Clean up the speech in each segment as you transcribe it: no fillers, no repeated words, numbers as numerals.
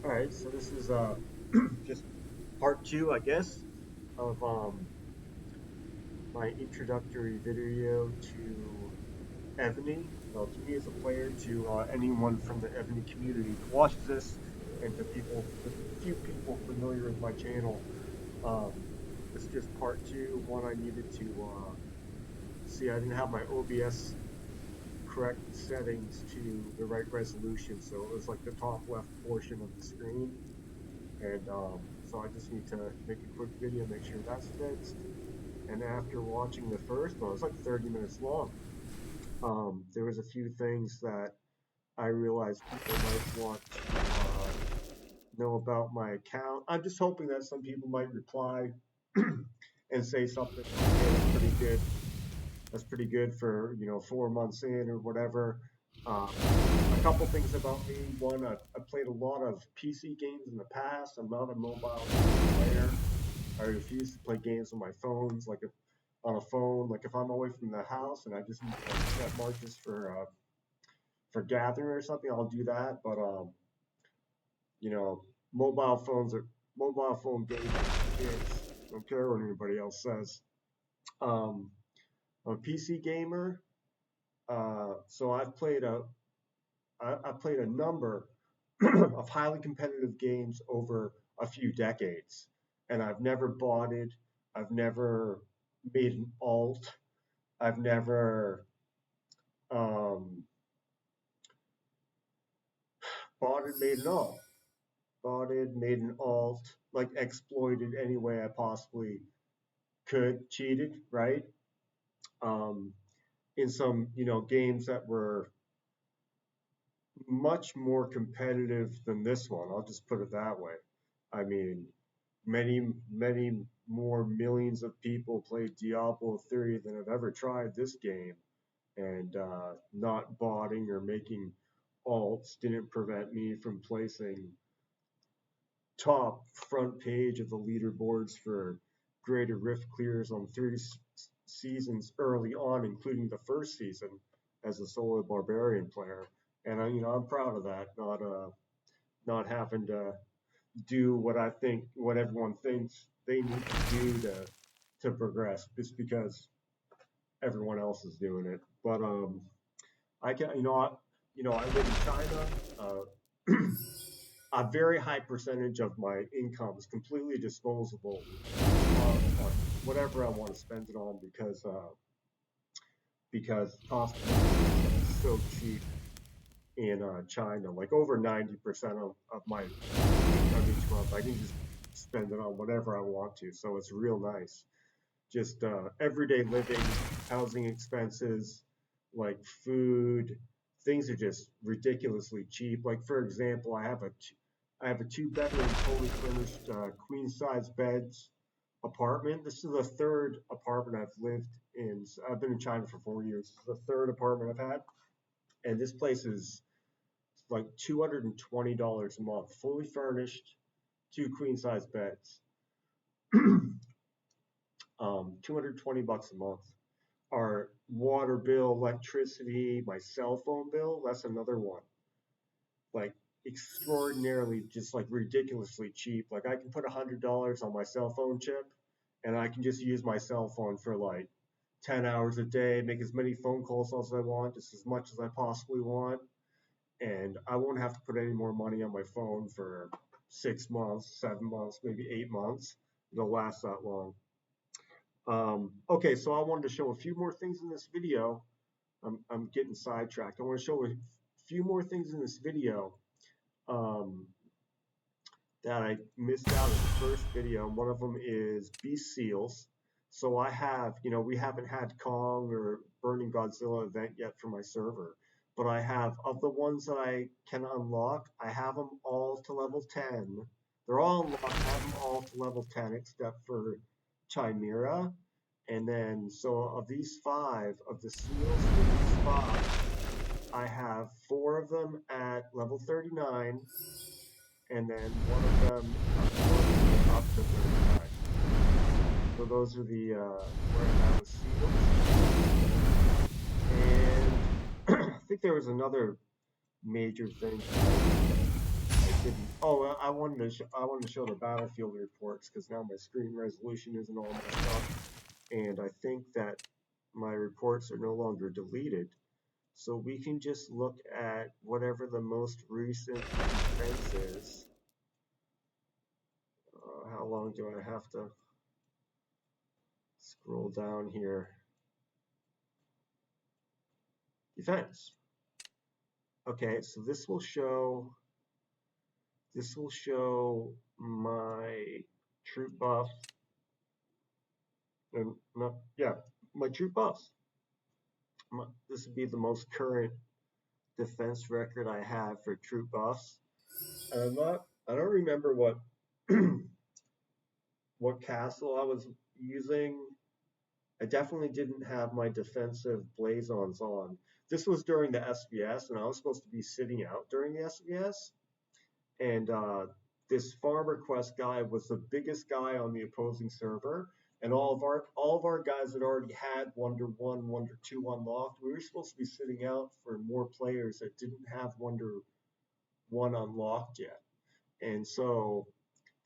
All right, so this is just part two, I guess, of my introductory video to Evony. Well, to me as a player, to anyone from the Evony community that watches this, and to the few people familiar with my channel. This is just part two. One, I needed to see. I didn't have my OBS correct settings to the right resolution, so it was like the top left portion of the screen. And so I just need to make a quick video, make sure that's fixed. And after watching the first one, it was like 30 minutes long. There was a few things that I realized people might want to know about my account. I'm just hoping that some people might reply and say something like, "Hey, that's pretty good. That's pretty good for 4 months in or whatever." Uh, a couple things about me. One, I played a lot of PC games in the past. I'm not a mobile player. I refuse to play games on my phones, like if on a phone, like if I'm away from the house and I just need to like, set markers for gathering or something, I'll do that. But you know, mobile phone games for kids. Don't care what anybody else says. Um, I'm a PC gamer, so I played a number of highly competitive games over a few decades, and I've never botted. I've never made an alt. I've never um, botted, made an alt, botted, made an alt, like exploited any way I possibly could, cheated, right? Um, in some, games that were much more competitive than this one. I'll just put it that way. I mean, many more millions of people played Diablo 3 than have ever tried this game, and not botting or making alts didn't prevent me from placing top front page of the leaderboards for greater rift clears on 3 seasons early on, including the first season as a solo barbarian player. And I'm proud of that. Not having to do what everyone thinks they need to do to progress, just because everyone else is doing it. But I can, I live in China. A very high percentage of my income is completely disposable on whatever I want to spend it on, because cost of living is so cheap in China. Like over 90% of my income each month, I can just spend it on whatever I want to. So it's real nice. Just everyday living, housing expenses, like food, things are just ridiculously cheap. Like for example, I have a two-bedroom, fully furnished, queen size beds apartment. This is the third apartment I've lived in. I've been in China for 4 years. This is the third apartment I've had, and this place is like $220 a month, fully furnished, two queen size beds. 220 bucks a month. Our water bill, electricity, my cell phone bill, that's another one. Like extraordinarily, just like ridiculously cheap. Like I can put $100 on my cell phone chip, and I can just use my cell phone for like 10 hours a day, make as many phone calls as I want, just as much as I possibly want, and I won't have to put any more money on my phone for 6 months, 7 months, maybe 8 months. It'll last that long. Okay, so I wanted to show a few more things in this video. I'm getting sidetracked. I want to show a few more things in this video um, that I missed out in the first video. One of them is beast seals. So I have, we haven't had Kong or Burning Godzilla event yet for my server, but I have, of the ones that I can unlock, I have them all to level 10. They're all unlocked. I have them all to level 10 except for Chimera. And then, so of these five, of the seals for these five, I have four of them at level 39, and then one of them up to 39. So those are the where I have the seals. And I think there was another major thing I didn't. Oh, I wanted to show the battlefield reports because now my screen resolution isn't all messed up, and I think that my reports are no longer deleted. So we can just look at whatever the most recent defense is. How long do I have to scroll down here? Defense. Okay, so this will show my troop buff and not yeah my troop buffs. This would be the most current defense record I have for troop buffs. And I don't remember what what castle I was using. I definitely didn't have my defensive blazons on. This was during the SBS, and I was supposed to be sitting out during the SBS. And this farm request guy was the biggest guy on the opposing server, and all of our guys had already had Wonder 1, Wonder 2 unlocked. We were supposed to be sitting out for more players that didn't have Wonder 1 unlocked yet. And so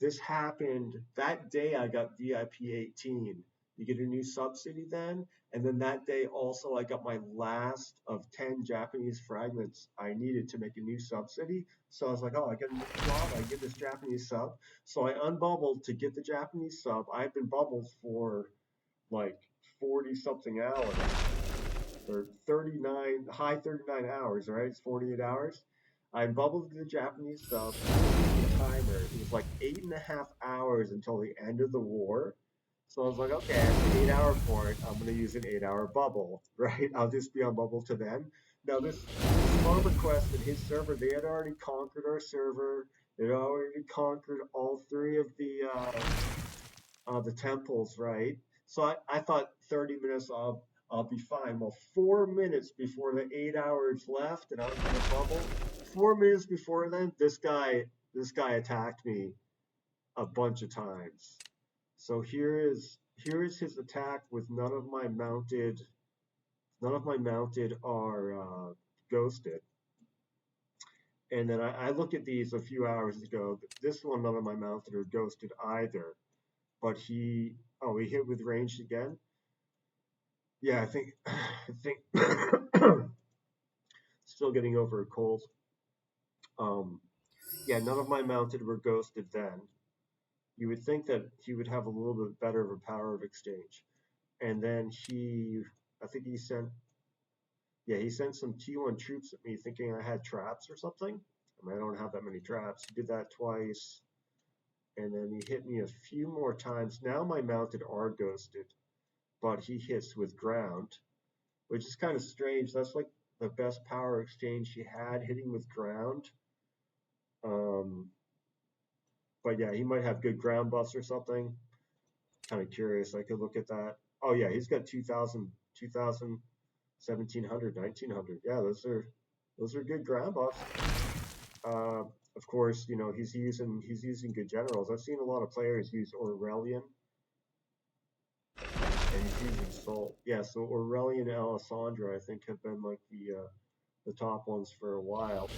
this happened that day. I got VIP 18. You get a new subsidy then, and then that day also I got my last of 10 Japanese fragments I needed to make a new subsidy. So I was like, oh, I get a new job, I get this Japanese sub. So I unbubbled to get the Japanese sub. I've been bubbled for like 40 something hours or 39, high 39 hours, right? It's 48 hours. I bubbled the Japanese sub, the timer. It was like 8.5 hours until the end of the war. So I was like, okay, I have an 8 hour port. I'm going to use an 8 hour bubble, right? I'll just be on bubble to then. Now, this farm request and his server, they had already conquered our server. They had already conquered all three of the temples, right? So I thought 30 minutes I'll be fine. Well, 4 minutes before the 8 hours left, and I was in a bubble. 4 minutes before then, this guy attacked me a bunch of times. So here is his attack with none of my mounted are ghosted. And then I looked at these a few hours ago. This one, none of my mounted are ghosted either. But he hit with ranged again. Yeah, I think still getting over a cold. Um, yeah, none of my mounted were ghosted then. You would think that he would have a little bit better of a power of exchange. And then I think he sent some T1 troops at me thinking I had traps or something. I mean, I don't have that many traps. He did that twice. And then he hit me a few more times. Now my mounted are ghosted, but he hits with ground, which is kind of strange. That's like the best power exchange he had, hitting with ground. Um, but yeah, he might have good ground buffs or something. Kind of curious. I could look at that. Oh yeah, he's got 2,000, 2,000, 1,700, 1,900. Yeah, those are good ground buffs. Uh, of course, he's using good generals. I've seen a lot of players use Aurelian, and he's using Salt. Yeah, so Aurelian and Alessandra, I think, have been like the top ones for a while.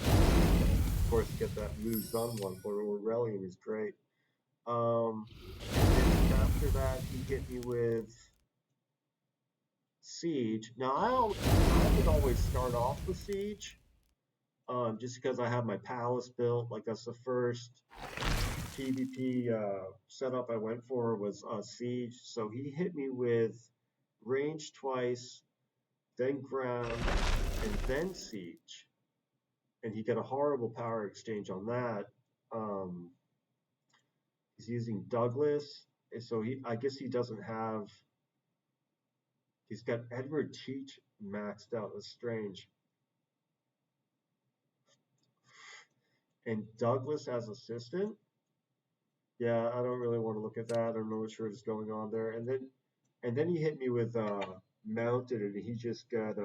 Of course, get that Lu Xun one, but Aurelian is great. And then after that, he hit me with Siege. Now, I would always start off with Siege, just because I have my palace built. Like that's the first PvP setup I went for was Siege. So he hit me with range twice, then ground, and then Siege. And he got a horrible power exchange on that. Um, he's using Douglas, and so I guess he doesn't have. He's got Edward Teach maxed out. That's strange. And Douglas as assistant. Yeah, I don't really want to look at that. I don't know what is going on there. And then he hit me with mounted, and he just got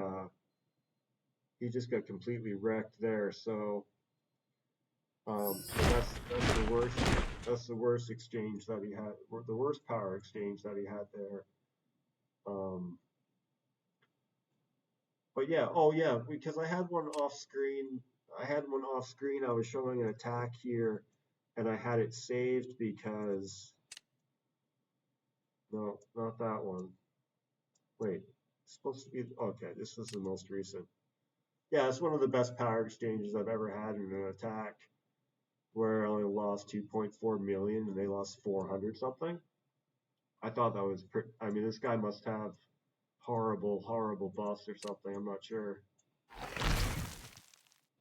completely wrecked there. So that's the worst. That's the worst exchange that he had, or the worst power exchange that he had there. Um, but yeah, oh yeah, because I had one off screen. I had one off screen. I was showing an attack here, and I had it saved because no, not that one. Wait, it's supposed to be okay. This was the most recent. Yeah, it's one of the best power exchanges I've ever had in an attack, where I only lost 2.4 million and they lost 400 something. I thought that was pretty. I mean, this guy must have horrible buffs or something. I'm not sure.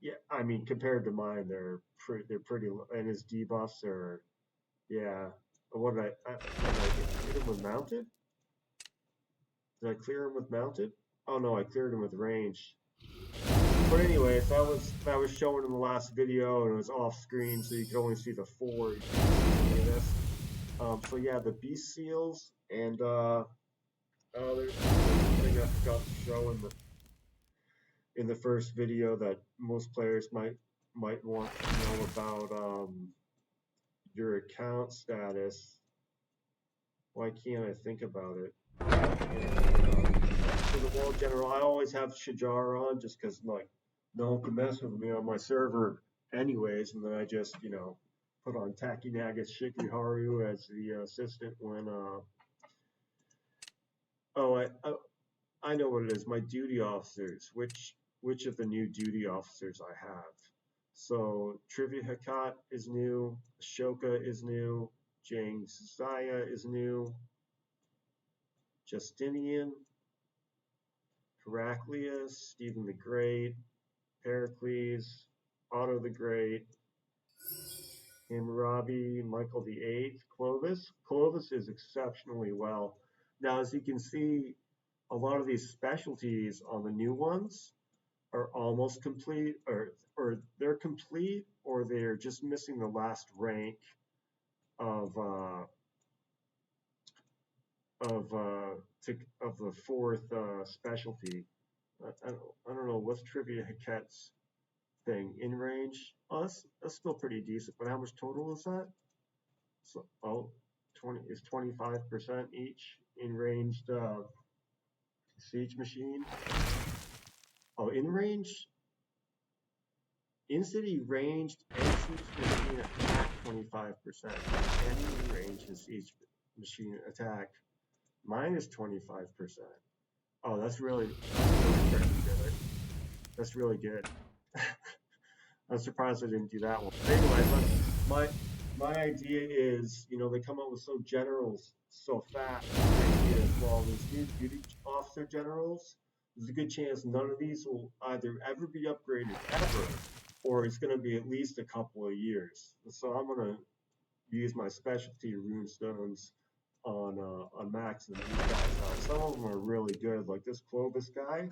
Yeah, I mean, compared to mine, they're pretty, and his debuffs are, yeah. What did I hit him with mounted? Did I clear him with mounted? Oh no, I cleared him with range. But anyways, that was shown in the last video, and it was off screen, so you could only see the four. You couldn't see any of this. So yeah, the beast seals, and there's something I forgot to show in the first video that most players might want to know about your account status. Why can't I think about it? For the wall general, I always have Shajar on just because like no one can mess with me on my server anyways, and then I just put on Takinaga Shikriharu as the assistant when I know what it is. My duty officers. Which of the new duty officers I have? So Trivia Hakat is new. Ashoka is new. Jang Zaya is new. Justinian, Heraclius, Stephen the Great, Pericles, Otto the Great, Hammurabi, Michael the Eighth, Clovis. Clovis is exceptionally well. Now, as you can see, a lot of these specialties on the new ones are almost complete, or they're complete, or they're just missing the last rank of the fourth specialty. I don't know what's Trivia Haket's thing in range. Oh, that's still pretty decent. But how much total is that? So 20 is 25% each in ranged siege machine. Oh, in range, in city ranged and siege machine attack 25%, and in range and siege machine attack minus 25%. Oh, that's really good. That's really good. I'm surprised I didn't do that one. But anyway, my idea is, they come out with generals so fast. My idea is, well, these new duty officer generals, there's a good chance none of these will either ever be upgraded ever, or it's going to be at least a couple of years. So I'm going to use my specialty runestones on maxing these guys out. Some of them are really good, like this Clovis guy.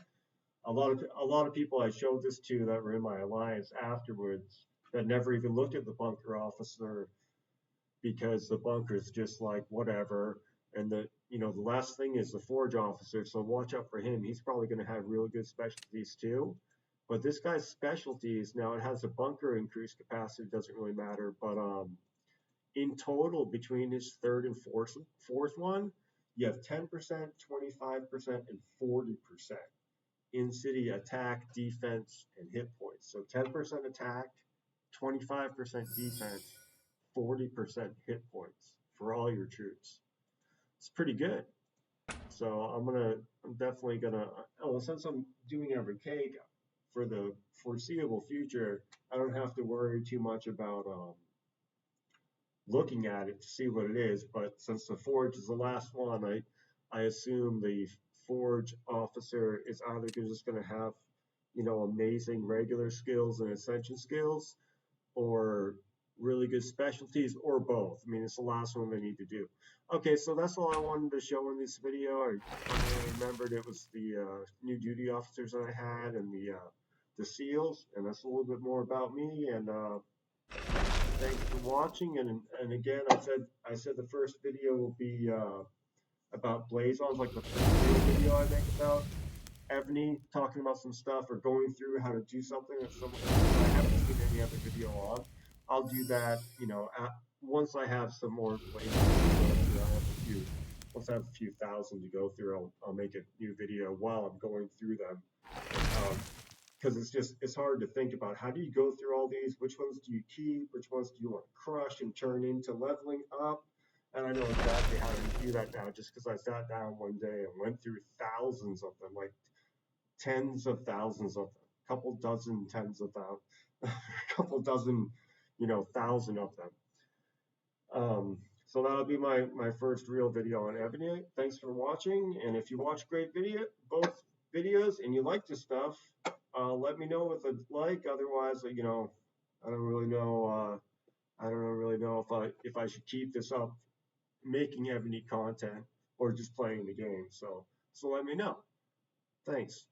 A lot of people I showed this to that were in my alliance afterwards that never even looked at the bunker officer because the bunker's just like whatever. And the last thing is the forge officer, so watch out for him. He's probably going to have really good specialties too. But this guy's specialties, now it has a bunker increased capacity, doesn't really matter. But in total, between his third and fourth one, you have 10%, 25%, and 40% in city attack, defense, and hit points. So 10% attack, 25% defense, 40% hit points for all your troops. It's pretty good. So I'm definitely gonna. Oh, since I'm doing every cake for the foreseeable future, I don't have to worry too much about looking at it to see what it is. But since the forge is the last one, I assume the forge officer is either just going to have amazing regular skills and ascension skills, or really good specialties, or both. I mean, it's the last one they need to do. Okay, so that's all I wanted to show in this video. I remembered it was the new duty officers that I had and the seals, and that's a little bit more about me. And thanks for watching. And again, I said the first video will be about Blazons, like the first real video I make about Evony, talking about some stuff or going through how to do something that I haven't seen any other video on. I'll do that, once I have some more Blazons to go through. Once I have a few thousand to go through, I'll make a new video while I'm going through them. because it's hard to think about how do you go through all these, which ones do you keep, which ones do you want to crush and turn into leveling up. And I know exactly how to do that now, just because I sat down one day and went through thousands of them, like tens of thousands of them, a couple dozen tens of thousands, a couple dozen, thousand of them. So that'll be my first real video on Evony. Thanks for watching, and if you watch both videos, and you like this stuff, let me know with a like. Otherwise, I don't really know. I don't really know if I should keep this up, making Evony content, or just playing the game. So let me know. Thanks.